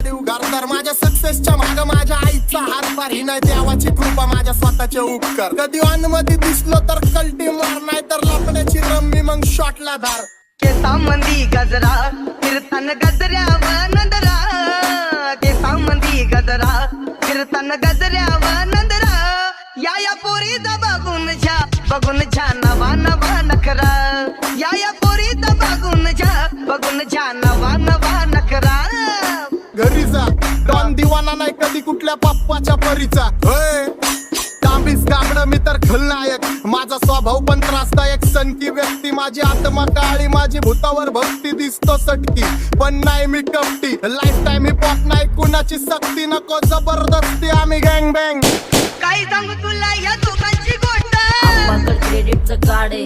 देऊ घरदार. माझ्या सक्सेसच्या माग माझ्या आईचा हातभार, ही नाही देवाची कृपा माझ्या स्वतःचे उपकार. कधी ऑन मध्ये दिसलो तर कल्टी मार, नाही तर लपण्याची रम्मी मग शॉटला धार. केसामंदी गजरा फिरताना गजऱ्यावर नंदरा, केसामंदी गजरा फिरताना गजऱ्यावर नंदरा. या पोरीचा बघून छा नवा नवा नखरा. या पोरीचा बघून छा नवा नवा नखरा. घरी जा डॉन दिवाना नाही कधी कुठल्या पप्पाच्या परीचा. होय तांबीस गाबड मी तर खलनायक, माझा स्वभाव पण त्रासदायक. सनकी व्यक्ती माझी आत्मा काळी, माझी भूतावर भक्ती दिसतो सटकी, पण नाही मी कपटी. लाईफ टाइम हिप हॉप नाही कुणाची सक्ती, नको जबरदस्ती आम्ही गँग बँग. काय सांगू तुला या दोघांची गोष्ट. क्रेडिटचं कार्ड आहे